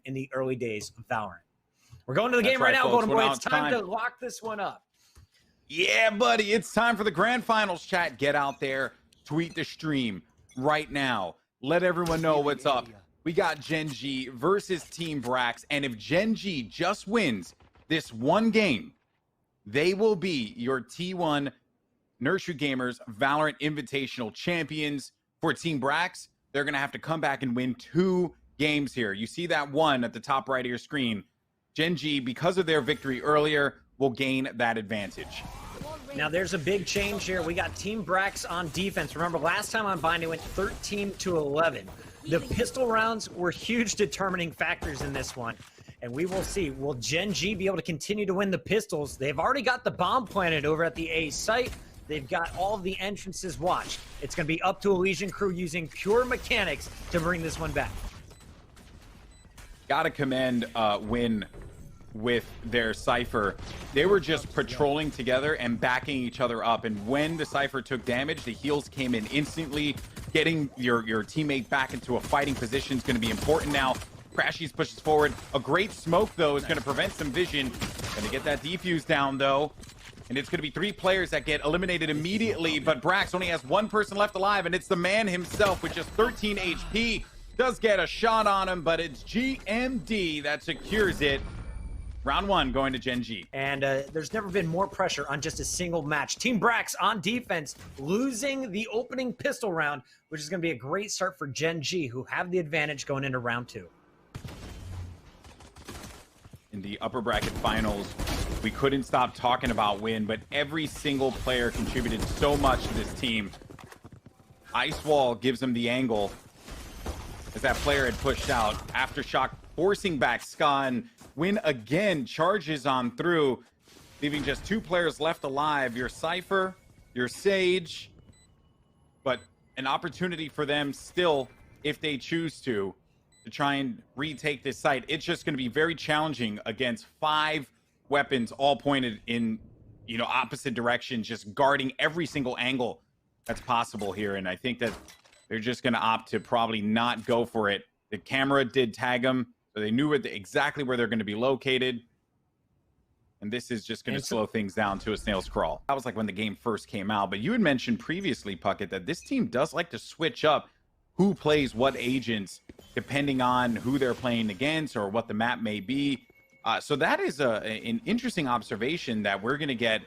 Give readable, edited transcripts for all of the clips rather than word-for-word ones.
in the early days of Valorant. We're going to the game right now, folks. Golden Boy. It's time to lock this one up. Yeah, buddy, it's time for the grand finals, chat. Get out there, tweet the stream right now. Let everyone know what's up. We got Gen.G versus Team BRAX, and if Gen.G just wins this one game, they will be your T1 Nursery Gamers Valorant Invitational champions. For Team BRAX, they're going to have to come back and win 2 games here. You see that one at the top right of your screen. Gen.G, because of their victory earlier, will gain that advantage. Now, there's a big change here. We got Team BRAX on defense. Remember, last time on Bind, it went 13-11. The pistol rounds were huge determining factors in this one. And we will see, will Gen.G be able to continue to win the pistols? They've already got the bomb planted over at the A site. They've got all of the entrances watched. It's going to be up to a Legion crew using pure mechanics to bring this one back. Gotta commend Win with their Cypher. They were just patrolling together and backing each other up. And when the Cypher took damage, the heals came in instantly. Getting your teammate back into a fighting position is going to be important now. Crashies pushes forward. A great smoke, though, is going to prevent some vision. Going to get that defuse down, though. And it's going to be 3 players that get eliminated immediately. But BRAX only has 1 person left alive, and it's the man himself with just 13 HP. Does get a shot on him, but it's GEN.G that secures it. Round 1 going to Gen.G. And there's never been more pressure on just a single match. Team BRAX on defense, losing the opening pistol round, which is going to be a great start for Gen.G, who have the advantage going into round 2. In the upper bracket finals, we couldn't stop talking about Win, but every single player contributed so much to this team. Ice Wall gives him the angle as that player had pushed out. Aftershock forcing back Ska, and Win again charges on through, leaving just 2 players left alive. Your Cypher, your Sage, but an opportunity for them still, if they choose to try and retake this site. It's just going to be very challenging against 5 weapons all pointed in, opposite directions, just guarding every single angle that's possible here. And I think that they're just going to opt to probably not go for it. The camera did tag them, so they knew exactly where they're going to be located. And this is just going to slow things down to a snail's crawl. That was like when the game first came out. But you had mentioned previously, Puckett, that this team does like to switch up who plays what agents depending on who they're playing against or what the map may be. So that is an interesting observation, that we're going to get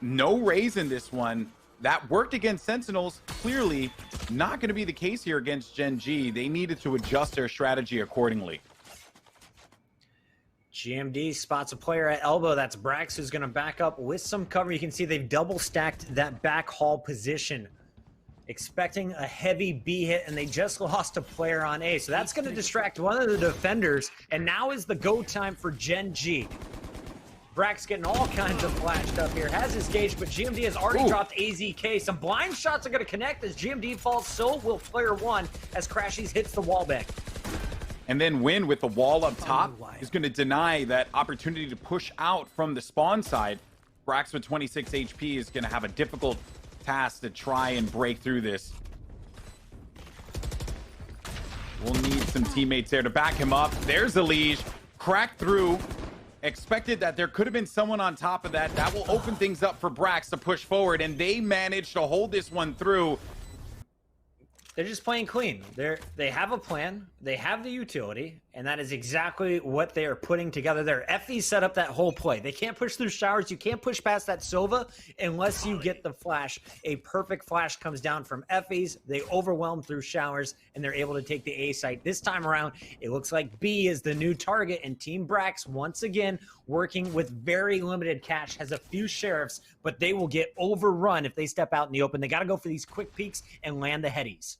no raise in this one. That worked against Sentinels. Clearly not going to be the case here against Gen.G. They needed to adjust their strategy accordingly. GMD spots a player at elbow. That's BRAX, who's going to back up with some cover. You can see they've double stacked that back hall position, expecting a heavy B hit, and they just lost a player on A. So that's going to distract one of the defenders, and now is the go time for Gen.G. BRAX getting all kinds of flashed up here. Has his gauge, but GMD has already dropped AZK. Some blind shots are going to connect as GMD falls. So will player 1 as Crashies hits the wall back. And then Win with the wall up top is going to deny that opportunity to push out from the spawn side. BRAX with 26 HP is going to have a difficult task to try and break through this. We'll need some teammates there to back him up. There's Elige. Cracked through. Expected that there could have been someone on top of that. That will open things up for BRAX to push forward, and they managed to hold this one through. They're just playing clean. They have a plan. They have the utility, and that is exactly what they are putting together there. Effie set up that whole play. They can't push through showers. You can't push past that Sova unless you get the flash. A perfect flash comes down from Effie's. They overwhelm through showers, and they're able to take the A site. This time around, it looks like B is the new target, and Team BRAX, once again, working with very limited cash, has a few sheriffs, but they will get overrun if they step out in the open. They got to go for these quick peeks and land the headies.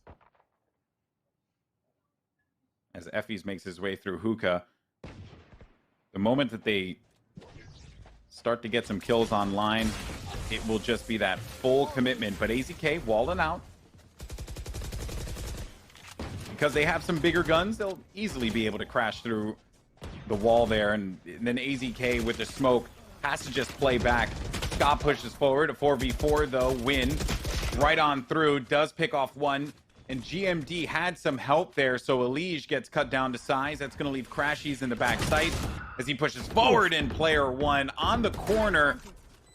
As Effie's makes his way through hookah, the moment that they start to get some kills online, it will just be that full commitment. But AZK walling out. Because they have some bigger guns, they'll easily be able to crash through the wall there. And then AZK with the smoke has to just play back. Scott pushes forward. A 4v4 though, Win right on through. Does pick off one. And GMD had some help there, so Elige gets cut down to size. That's going to leave Crashies in the back sight as he pushes forward in player one on the corner.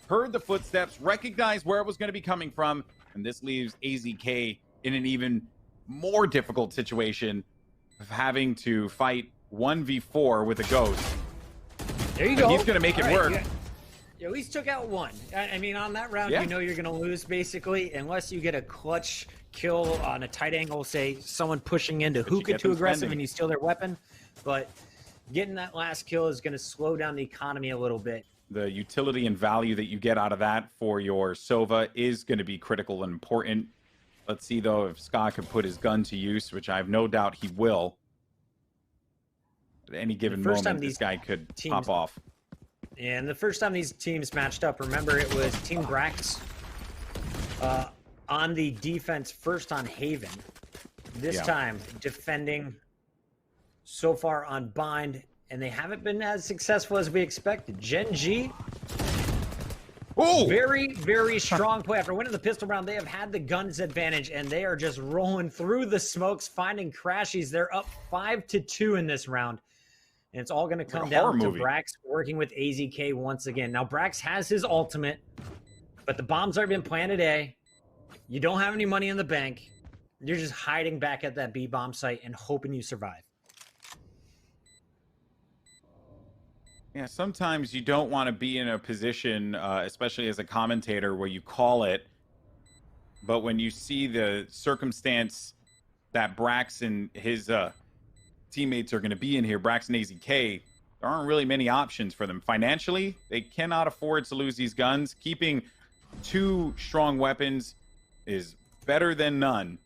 Heard the footsteps, recognized where it was going to be coming from, and this leaves AZK in an even more difficult situation of having to fight 1v4 with a ghost. There you go. He's going to make it work. You at least took out one. I mean, on that round, Yeah. you know you're going to lose, basically, unless you get a clutch kill on a tight angle, say someone pushing into hookah too aggressive and you steal their weapon. But getting that last kill is going to slow down the economy a little bit. The utility and value that you get out of that for your Sova is going to be critical and important. Let's see, though, if Ska can put his gun to use, which I have no doubt he will. At any given moment, this guy could pop off. And the first time these teams matched up, remember, it was Team BRAX on the defense first on Haven. This time, defending so far on Bind, and they haven't been as successful as we expected. GEN.G, very, very strong play. After winning the pistol round, they have had the guns advantage, and they are just rolling through the smokes, finding Crashies. They're up 5-2 in this round. And it's all going to come down to BRAX working with AZK once again. Now, BRAX has his ultimate, but the bombs already been planted A. You don't have any money in the bank. You're just hiding back at that B bomb site and hoping you survive. Yeah, sometimes you don't want to be in a position, especially as a commentator, where you call it. But when you see the circumstance that BRAX and his teammates are going to be in here, BRAX and AZK, there aren't really many options for them. Financially, they cannot afford to lose these guns. Keeping 2 strong weapons is better than none.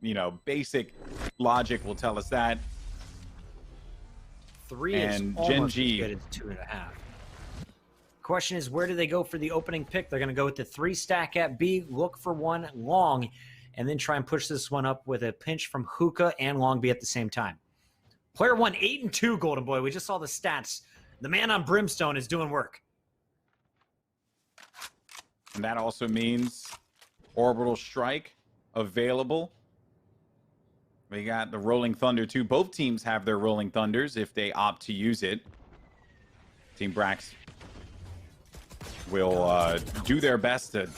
You know, basic logic will tell us that. 3 is almost as good as 2.5. Question is, where do they go for the opening pick? They're going to go with the 3 stack at B, look for one long, and then try and push this one up with a pinch from hookah and long B at the same time. Player 1, 8-2, Golden Boy. We just saw the stats. The man on Brimstone is doing work. And that also means Orbital Strike available. We got the Rolling Thunder too. Both teams have their Rolling Thunders if they opt to use it. Team BRAX will do their best to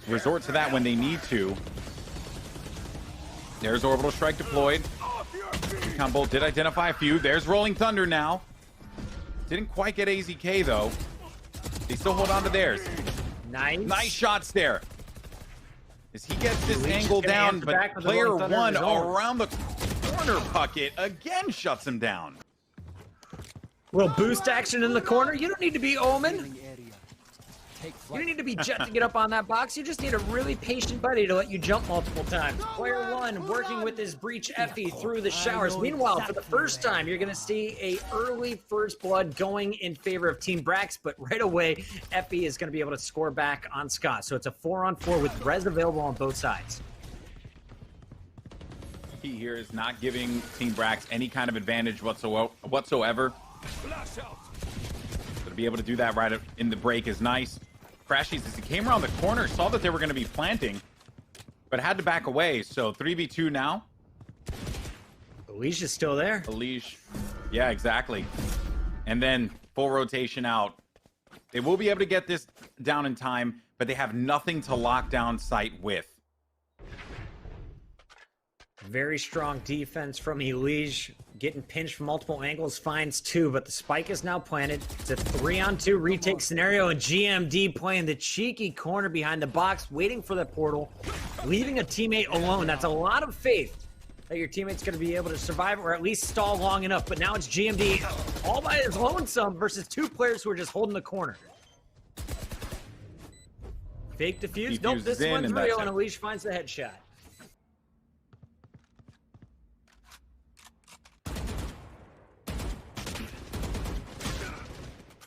resort to that when they need to. There's Orbital Strike deployed. Recon Bolt did identify a few. There's Rolling Thunder now. Didn't quite get AZK though. They still hold on to theirs. Nice shots there. As he gets this angle down, but player 1 around the corner bucket again shuts him down. Little boost action in the corner. You don't need to be Omen. You don't need to be Jet to get up on that box. You just need a really patient buddy to let you jump multiple times. Player 1 working with his breach Effie through the showers. Meanwhile, for the first time, you're going to see a early first blood going in favor of Team BRAX, but right away, Effie is going to be able to score back on Scott. So it's a 4-on-4 with res available on both sides. Key here is not giving Team BRAX any kind of advantage whatsoever. So to be able to do that right in the break is nice. Crashies, as he came around the corner, saw that they were going to be planting, but had to back away. So 3v2 now. Elige is still there. Elige, yeah, exactly. And then full rotation out. They will be able to get this down in time, but they have nothing to lock down site with. Very strong defense from Elige. Getting pinched from multiple angles, finds 2, but the spike is now planted. It's a 3-on-2 retake scenario, and GMD playing the cheeky corner behind the box, waiting for the portal, leaving a teammate alone. That's a lot of faith that your teammate's going to be able to survive or at least stall long enough. But now it's GMD all by his lonesome versus 2 players who are just holding the corner. Fake defuse. Nope, this one's real, and Elige finds the headshot.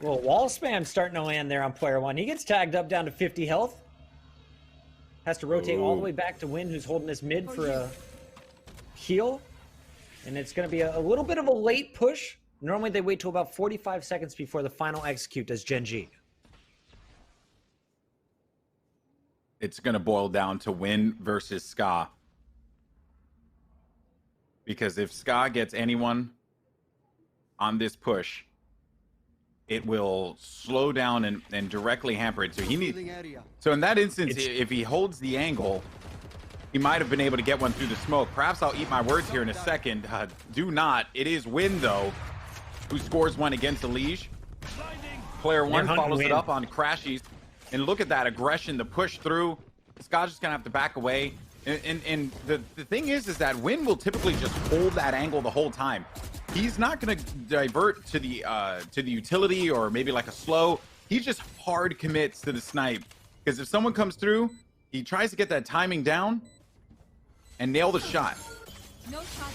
Well, wall spam starting to land there on player 1. He gets tagged up down to 50 health. Has to rotate all the way back to Win, who's holding this mid for a heal. And it's going to be a little bit of a late push. Normally they wait till about 45 seconds before the final execute does GEN.G. It's going to boil down to Win versus Ska. because if Ska gets anyone on this push, it will slow down and directly hamper it. So he needs. So in that instance, if he holds the angle, he might have been able to get one through the smoke. Perhaps I'll eat my words here in a second. Do not. It is Win, though, who scores one against Elige. Player one follows it up on Crashies. And look at that aggression, the push through. Scott's just going to have to back away. And the thing is that Win will typically just hold that angle the whole time. He's not going to divert to the utility or maybe like a slow. He just hard commits to the snipe. Because if someone comes through, he tries to get that timing down and nail the shot.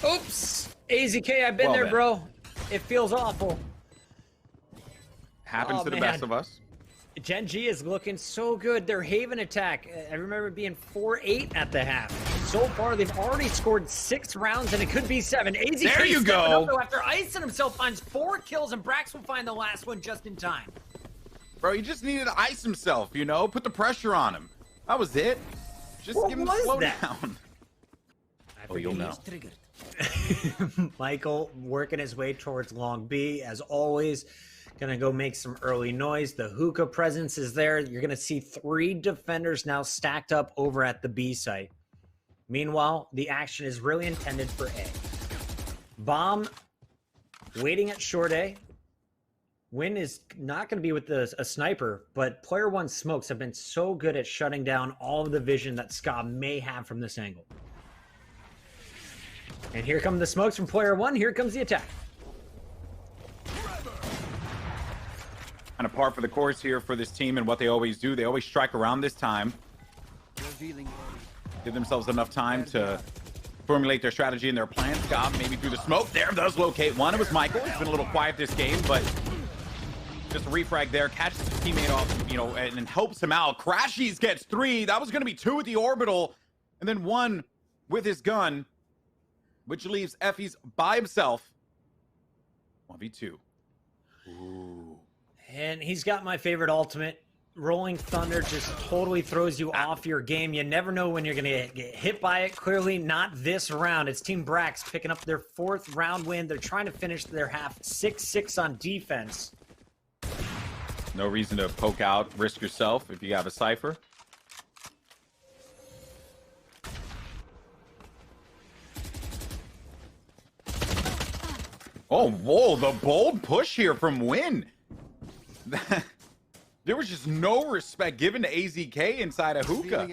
Oops. AZK, I've been there, bro. It feels awful. Happens to the best of us. GEN.G is looking so good. Their Haven attack, I remember being 4-8 at the half. So far, they've already scored 6 rounds, and it could be 7. AZK there you go. Up, though, after icing himself, finds 4 kills, and BRAX will find the last one just in time. Bro, he just needed to ice himself, you know? Put the pressure on him. That was it. Just give him a slow down. Oh, you'll know. Michael working his way towards Long B, as always. Gonna go make some early noise. The hookah presence is there. You're gonna see 3 defenders now stacked up over at the B site. Meanwhile, the action is really intended for A. Bomb waiting at short A. Win is not going to be with a sniper, but player one smokes have been so good at shutting down all of the vision that Ska may have from this angle. And here come the smokes from player one. Here comes the attack. Kind of par for the course here for this team and what they always do. They always strike around this time. Give themselves enough time to formulate their strategy and their plan. Ska maybe through the smoke. There does locate one. It was Michael. He's been a little quiet this game, but just a refrag there. Catches his teammate off, you know, and helps him out. Crashies gets 3. That was going to be 2 with the orbital. And then 1 with his gun, which leaves Effie's by himself. 1v2. Ooh. And he's got my favorite ultimate. Rolling Thunder just totally throws you off your game. You never know when you're going to get hit by it. Clearly not this round. It's Team BRAX picking up their 4th round win. They're trying to finish their half 6-6 on defense. No reason to poke out, risk yourself if you have a Cypher. Oh, whoa, the bold push here from Win. There was just no respect given to AZK inside of hookah.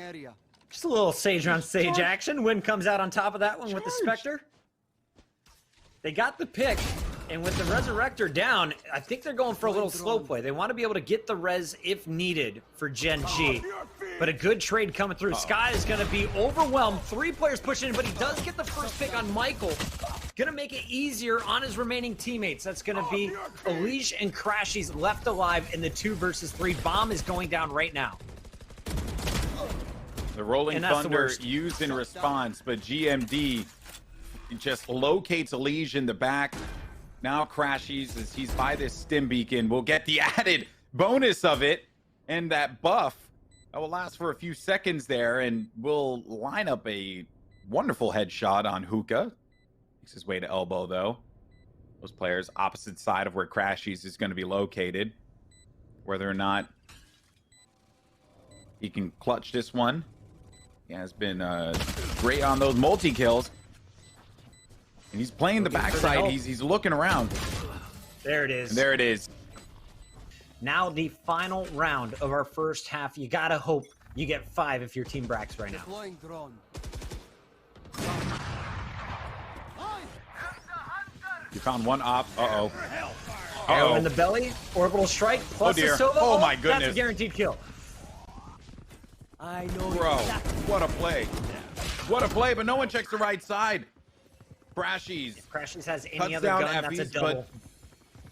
Just a little Sage on Sage action. Win comes out on top of that one with the Spectre. They got the pick, and with the Resurrector down, I think they're going for a little slow play. They want to be able to get the res if needed for GEN.G. But a good trade coming through. Sky is going to be overwhelmed. 3 players pushing in, but he does get the first pick on Michael. Going to make it easier on his remaining teammates. That's going to be Elige and Crashies left alive in the 2 versus 3. Bomb is going down right now. The Rolling Thunder used in response, but GMD just locates Elige in the back. Now Crashies, as he's by this stim beacon, will get the added bonus of it, and that buff that will last for a few seconds there, and will line up a wonderful headshot on hookah. Makes his way to elbow, though. Those players opposite side of where Crashies is going to be located. Whether or not he can clutch this one. He has been great on those multi-kills. And he's playing the backside. He's looking around. There it is. And there it is. Now the final round of our first half. You got to hope you get 5 if you're Team BRAX right now. You found one op. Uh-oh. Arrow in the belly. Orbital strike. Plus dear. a solo. Oh, my goodness. That's a guaranteed kill. I know. Bro, what a play. What a play, but no one checks the right side. Crashies. If Crashies has any other gun, that's a double.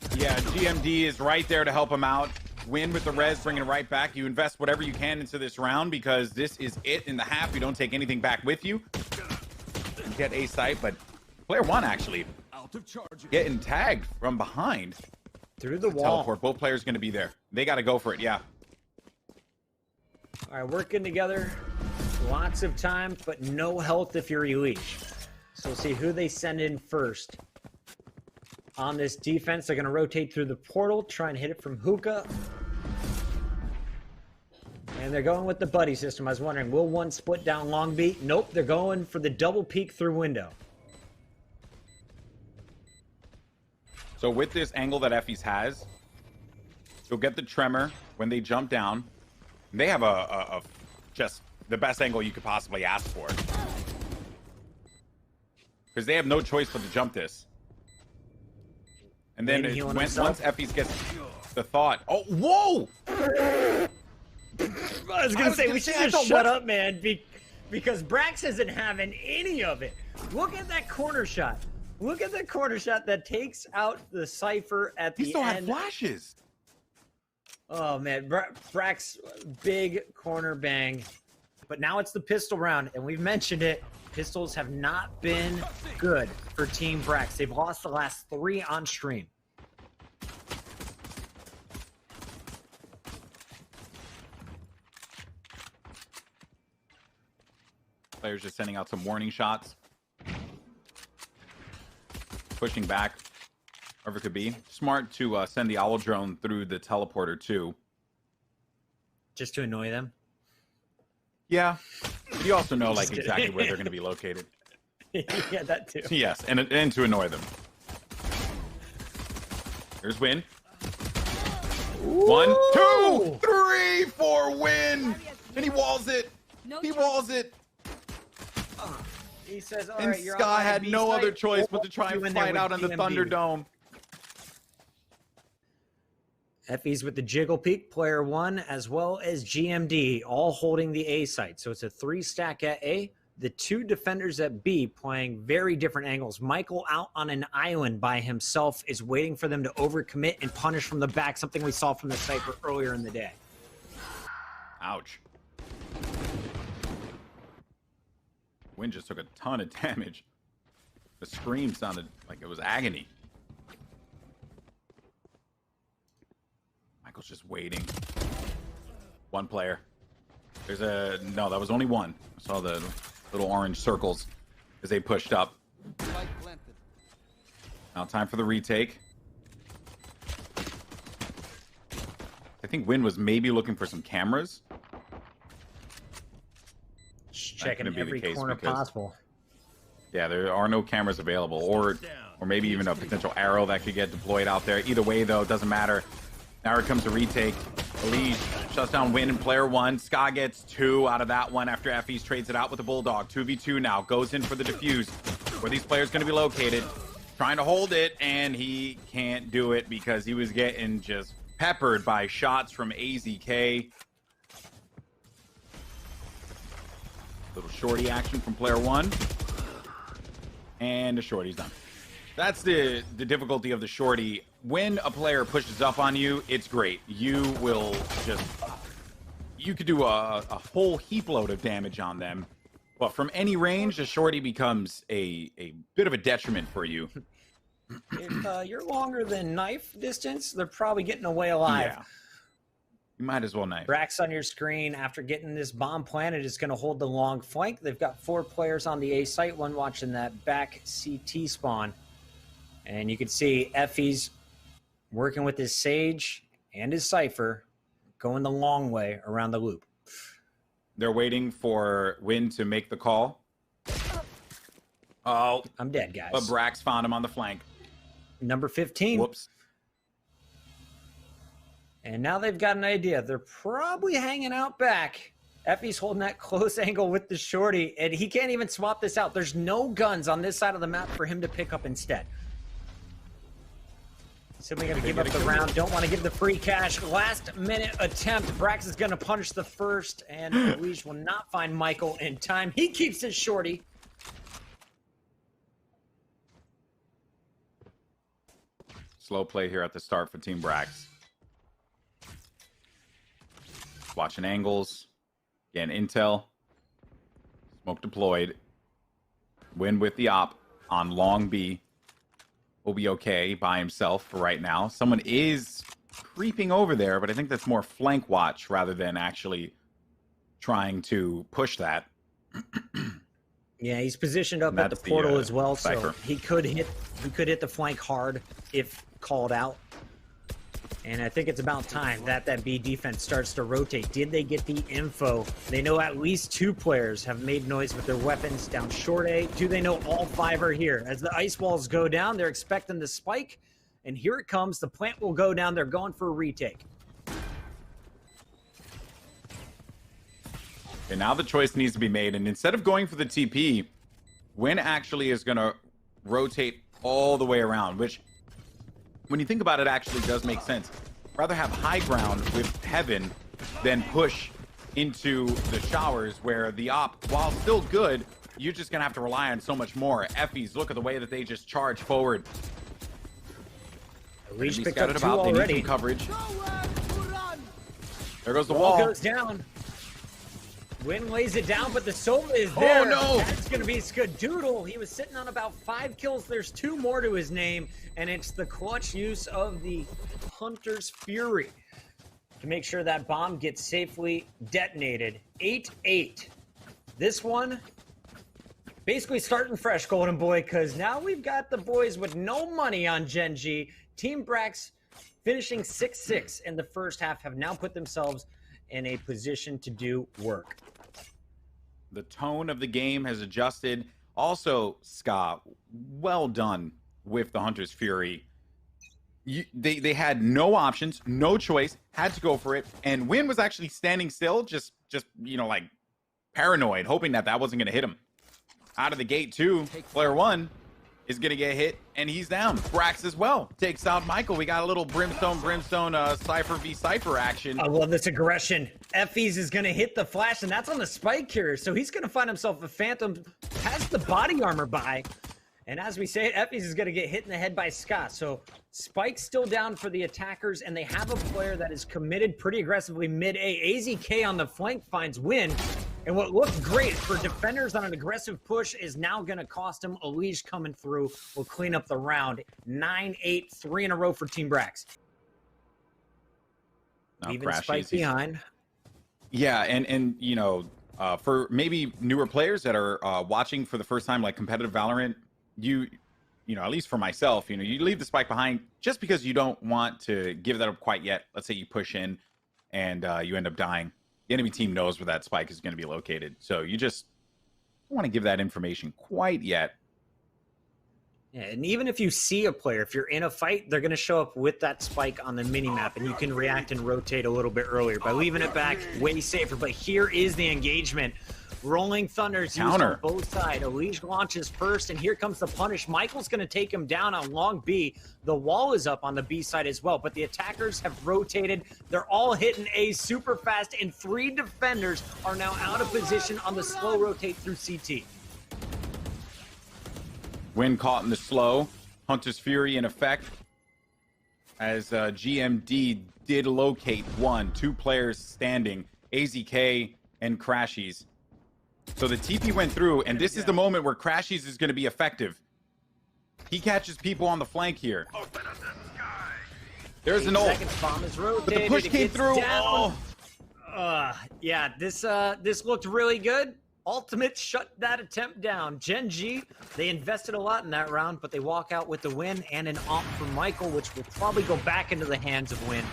But yeah, GMD is right there to help him out. Win with the res, bringing it right back. You invest whatever you can into this round because this is it in the half. You don't take anything back with you. You get a sight, but player one actually getting tagged from behind. Through the wall. Teleport. Both players going to be there. They got to go for it, yeah. All right, working together. Lots of time, but no health if you're Elige. So we'll see who they send in first. On this defense, they're going to rotate through the portal, try and hit it from hookah. And they're going with the buddy system. I was wondering, will one split down long B? Nope, they're going for the double peek through window. So with this angle that Effie's has, you'll get the tremor when they jump down. They have a just the best angle you could possibly ask for. Because they have no choice but to jump this. And then once Effie's gets the thought, oh, whoa! I was gonna say we should just shut up, man, because BRAX isn't having any of it. Look at that corner shot. Look at the corner shot that takes out the Cypher at the end. He still had flashes. Oh man, BRAX big corner bang. But now it's the pistol round, and we've mentioned it. Pistols have not been good for Team BRAX. They've lost the last 3 on stream. Players just sending out some warning shots. Pushing back, wherever it could be. Smart to send the owl drone through the teleporter too. Just to annoy them? Yeah. But you also know like exactly where they're going to be located. Yeah, that too. Yes, and to annoy them. Here's Win. Ooh. 1, 2, 3 for Win! And he walls it! He walls it! He says, all And right, you're Sky on had no site. other choice but to try You and in there fight with out on the GEN.G. Thunderdome. Effie's with the Jiggle Peak, player 1, as well as GMD, all holding the A site. So it's a 3-stack at A. The 2 defenders at B playing very different angles. Michael out on an island by himself is waiting for them to overcommit and punish from the back, something we saw from the Cypher earlier in the day. Ouch. Win just took a ton of damage. The scream sounded like it was agony. Michael's just waiting. 1 player. There's no, that was only 1. I saw the little orange circles as they pushed up. Now time for the retake. I think Win was maybe looking for some cameras. Checking every corner possible. Yeah, there are no cameras available, or maybe even a potential arrow that could get deployed out there. Either way, though, it doesn't matter. Now here comes the retake. Elise shuts down Win in player 1. Ska gets 2 out of that one after Effie's trades it out with the Bulldog. 2v2 now. Goes in for the defuse. Where these players going to be located. Trying to hold it, and he can't do it because he was getting just peppered by shots from AZK. Little shorty action from player 1. And the shorty's done. That's the difficulty of the shorty. When a player pushes up on you, it's great. You will just... You could do a whole heap load of damage on them. But from any range, the shorty becomes a bit of a detriment for you. If you're longer than knife distance, they're probably getting away alive. Yeah. You might as well knife. BRAX on your screen after getting this bomb planted is going to hold the long flank. They've got 4 players on the A site, 1 watching that back CT spawn. And you can see Effie's working with his Sage and his Cypher, going the long way around the loop. They're waiting for Win to make the call. Oh, I'm dead, guys. But BRAX found him on the flank. Number 15. Whoops. And now they've got an idea. They're probably hanging out back. Effie's holding that close angle with the shorty, and he can't even swap this out. There's no guns on this side of the map for him to pick up instead. Simply going to give up the round. Don't want to give the free cash. Last minute attempt. BRAX is going to punish the first, and Luis will not find Michael in time. He keeps his shorty. Slow play here at the start for Team BRAX. Watching angles. Again, intel. Smoke deployed. Win with the op on long B. Will be okay by himself for right now. Someone is creeping over there, but I think that's more flank watch rather than actually trying to push that. Yeah, he's positioned up And at the that's the, portal as well, Cypher. so he could hit the flank hard if called out. And I think it's about time that B defense starts to rotate. Did they get the info? They know at least 2 players have made noise with their weapons down short A. Do they know all 5 are here? As the ice walls go down, they're expecting the spike. And here it comes. The plant will go down. They're going for a retake. And now the choice needs to be made. And instead of going for the TP, Win actually is going to rotate all the way around, which, when you think about it, actually does make sense. Rather have high ground with Heaven than push into the showers where the op, while still good, you're just going to have to rely on so much more. Effies, look at the way that they just charge forward. Leash picked up 2 already. They need some coverage. There goes the Wall wall. goes down. Win lays it down, but the Sova is there. Oh, no. That's going to be Skadoodle. He was sitting on about 5 kills. There's 2 more to his name, and it's the clutch use of the Hunter's Fury to make sure that bomb gets safely detonated. 8-8. This one, basically starting fresh, Golden Boy, because now we've got the boys with no money on GEN.G. Team BRAX finishing 6-6 in the first half have now put themselves in a position to do work. The tone of the game has adjusted. Also, Scott, well done with the Hunter's Fury. They had no options, no choice, had to go for it. And Win was actually standing still, just you know, like paranoid, hoping that wasn't going to hit him. Out of the gate, too, player 1 is going to get hit, and he's down. BRAX as well takes out Michael. We got a little Brimstone, Cypher v Cypher action. I love this aggression. Effies is going to hit the flash, and that's on the spike here. So he's going to find himself a Phantom, has the body armor by. And as we say, Effies is going to get hit in the head by Scott. So Spike's still down for the attackers, and they have a player that is committed pretty aggressively mid-A. AZK on the flank finds Win. And what looked great for defenders on an aggressive push is now going to cost him. Elish coming through will clean up the round. 9-8, 3 in a row for Team BRAX. Leaving Spike behind. Yeah, and you know, for maybe newer players that are watching for the first time, like competitive Valorant, you know, at least for myself, you know, you leave the Spike behind just because you don't want to give that up quite yet. Let's say you push in and you end up dying. The enemy team knows where that spike is going to be located. So you just don't want to give that information quite yet. Yeah, and even if you see a player, if you're in a fight, they're going to show up with that spike on the mini-map, and you can react and rotate a little bit earlier. By leaving it back, way safer. But here is the engagement. Rolling Thunders used on both sides. Elish launches first, and here comes the punish. Michael's going to take him down on long B. The wall is up on the B side as well, but the attackers have rotated. They're all hitting A super fast, and 3 defenders are now out of position on the slow rotate through CT. Win caught in the slow. Hunter's Fury in effect. As GMD did locate 2 players standing, AZK and Crashies. So the TP went through, and this is the moment where Crashies is going to be effective. He catches people on the flank here. There's an ult. Bomb is rotated. But the push came through. Yeah, this looked really good. Ultimate shut that attempt down. GEN.G, they invested a lot in that round, but they walk out with the win and an op for Michael, which will probably go back into the hands of Win.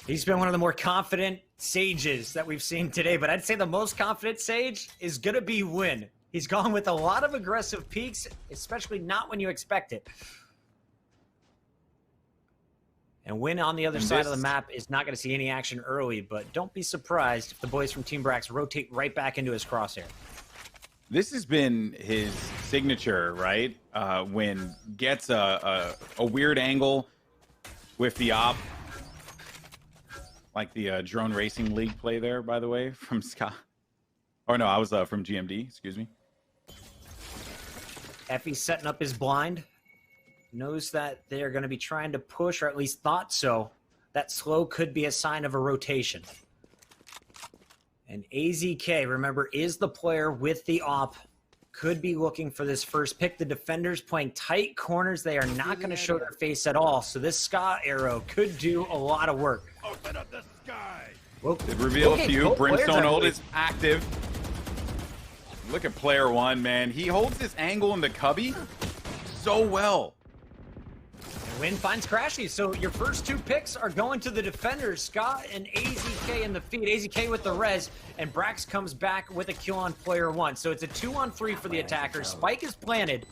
He's been one of the more confident Sages that we've seen today, but I'd say the most confident Sage is going to be Win. He's gone with a lot of aggressive peeks, especially not when you expect it. And Win on the other side of the map is not going to see any action early, but don't be surprised if the boys from Team BRAX rotate right back into his crosshair. This has been his signature, right? When gets a weird angle with the op. Like the Drone Racing League play there, by the way, from Scott. Or no, I was from GMD, excuse me. Effie's setting up his blind. Knows that they're going to be trying to push, or at least thought so. That slow could be a sign of a rotation. And AZK, remember, is the player with the op. Could be looking for this first pick. The defenders playing tight corners. They are not going to show their face at all. So this Ska arrow could do a lot of work. Open up the sky. Well, reveal a few. Brimstone ult is active. Look at player one, man. He holds this angle in the cubby so well. Win finds Crashy. So your first two picks are going to the defenders, Scott and AZK in the feed. AZK with the res, and BRAX comes back with a kill on player one. So it's a 2-on-3 for the attackers. Spike is planted.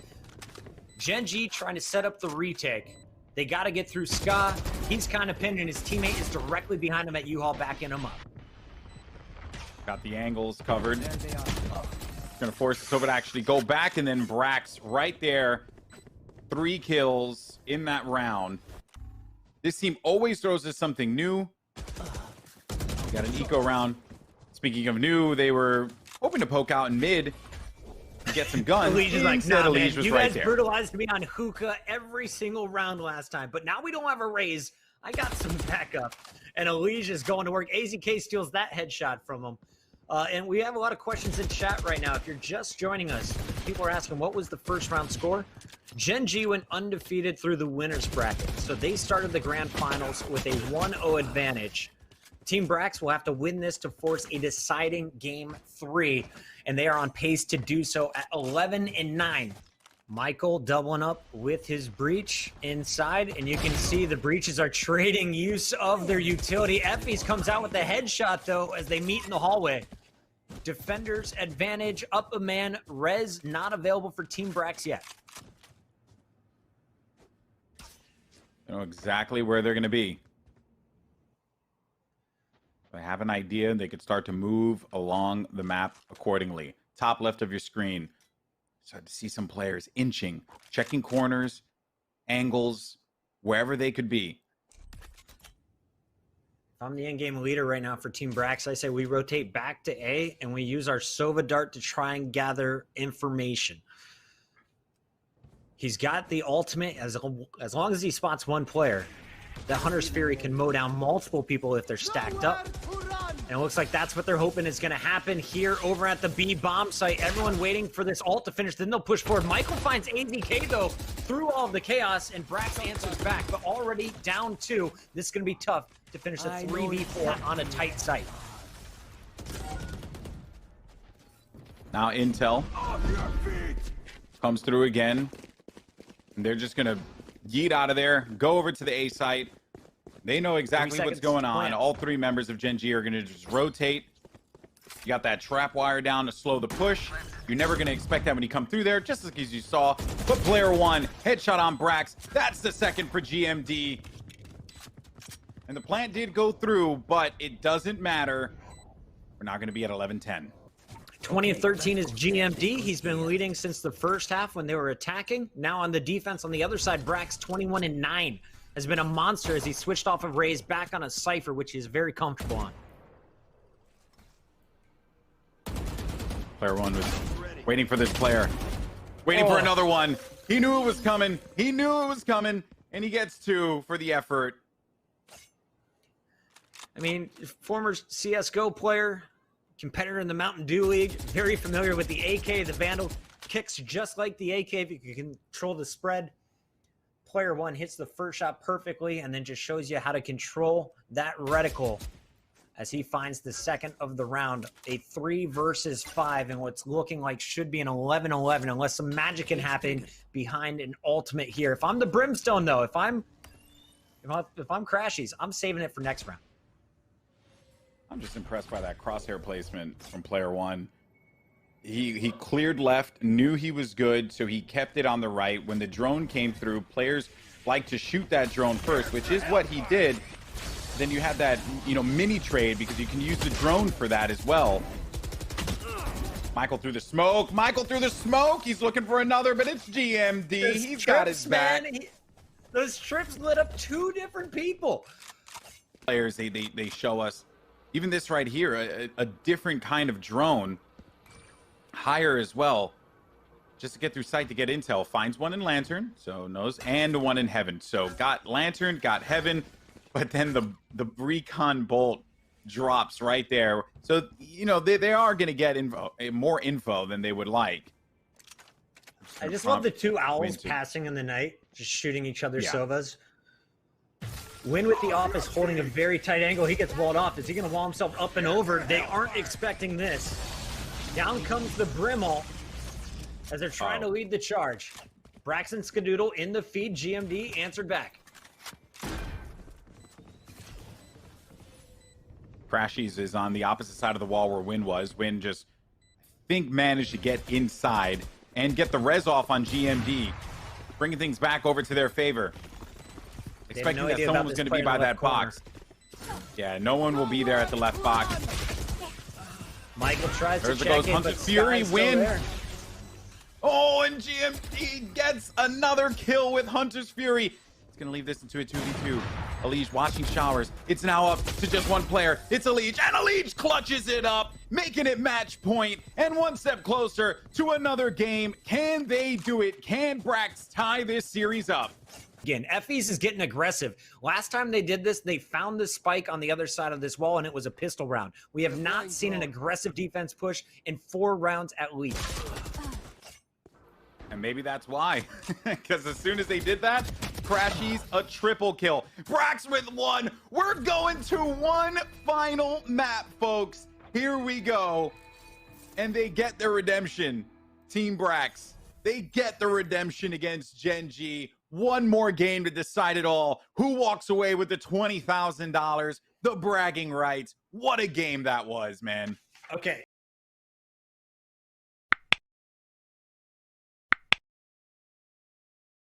GEN.G trying to set up the retake. They got to get through Ska. He's kind of pinned, and his teammate is directly behind him at U-Haul, backing him up. Got the angles covered. Gonna force Sova to actually go back, and then BRAX right there. 3 kills in that round. This team always throws us something new. We got an eco round. Speaking of new, they were hoping to poke out in mid to get some guns. Elige is like, nah, man, you right guys there. brutalized me on hookah every single round last time, but now we don't have a raise. I got some backup, and Elige is going to work. AZK steals that headshot from him. And we have a lot of questions in chat right now. If you're just joining us, people are asking, what was the first round score? GEN.G went undefeated through the winners bracket. So they started the grand finals with a 1-0 advantage. Team BRAX will have to win this to force a deciding game 3. And they are on pace to do so at 11-9. Michael doubling up with his breach inside, and you can see the breaches are trading use of their utility. Effys comes out with the headshot, though, as they meet in the hallway. Defenders advantage, up a man, res not available for Team BRAX yet. I know exactly where they're going to be. If I have an idea, they could start to move along the map accordingly. Top left of your screen. Start to see some players inching, checking corners, angles, wherever they could be. If I'm the in-game leader right now for Team BRAX, I say we rotate back to A, and we use our Sova dart to try and gather information. He's got the ultimate. As long as he spots one player, the Hunter's Fury can mow down multiple people if they're stacked up. And it looks like that's what they're hoping is going to happen here over at the B bomb site. Everyone waiting for this ult to finish. Then they'll push forward. Michael finds AZK, though, through all of the chaos, and BRAX answers back. But already down 2. This is going to be tough to finish a 3v4 on a tight site. Now Intel comes through again. And they're just going to yeet out of there, go over to the A site. They know exactly what's going on. All 3 members of GEN.G are going to just rotate. You got that trap wire down to slow the push. You're never going to expect that when you come through there, just like as you saw. But player one, headshot on BRAX. That's the second for GMD. And the plant did go through, but it doesn't matter. We're not going to be at 11-10. 20-13 is GMD. He's been leading since the first half when they were attacking. Now on the defense on the other side, BRAX 21-9 has been a monster as he switched off of Raze back on a Cypher, which he's very comfortable on. Player one was waiting for this player. Waiting for another one. He knew it was coming. He knew it was coming. And he gets 2 for the effort. I mean, former CSGO player, competitor in the Mountain Dew League, very familiar with the AK. The Vandal kicks just like the AK if you can control the spread. Player one hits the first shot perfectly and then just shows you how to control that reticle as he finds the second of the round. A 3 versus 5 and what's looking like should be an 11-11 unless some magic can happen behind an ultimate here. If I'm the Brimstone, though, if I'm Crashies, I'm saving it for next round. I'm just impressed by that crosshair placement from player one. He cleared left, knew he was good, so he kept it on the right. When the drone came through, players like to shoot that drone first, which is what he did. Then you have that, mini trade because you can use the drone for that as well. Michael through the smoke. Michael through the smoke. He's looking for another, but it's GMD. He's got his back. Those trips lit up 2 different people. Players, they show us, even this right here, a different kind of drone. Higher as well, just to get through sight to get intel. Finds one in Lantern, so knows, and one in Heaven. So got Lantern, got Heaven, but then the recon bolt drops right there. So they are going to get more info than they would like. I just love the 2 owls passing in the night, just shooting each other's Sovas. Win with the office holding a very tight angle. He gets walled off. Is he going to wall himself up and over? They aren't expecting this. Down comes the Brimble as they're trying to lead the charge. BRAX and Skadoodle in the feed. GMD answered back. Crashies is on the opposite side of the wall where Win was. Win just, I think, managed to get inside and get the res off on GMD, bringing things back over to their favor. Expecting that someone was going to be by that box. Yeah, no one will be there at the left box. Michael tries to check goes in, Hunter's but Fury. Sky's Win. still there. Oh, and GMD gets another kill with Hunter's Fury. It's going to leave this into a 2v2. Elige watching showers. It's now up to just one player. It's Elige, and Elige clutches it up, making it match point, and one step closer to another game. Can they do it? Can BRAX tie this series up? Again, FE's is getting aggressive. Last time they did this, they found the spike on the other side of this wall, and it was a pistol round. We have not seen an aggressive defense push in 4 rounds at least. And maybe that's why. Because as soon as they did that, Crashies a triple kill. BRAX with 1. We're going to one final map, folks. Here we go. And they get their redemption. Team BRAX. They get the redemption against Gen.G. One more game to decide it all. Who walks away with the $20,000? The bragging rights. What a game that was, man. Okay.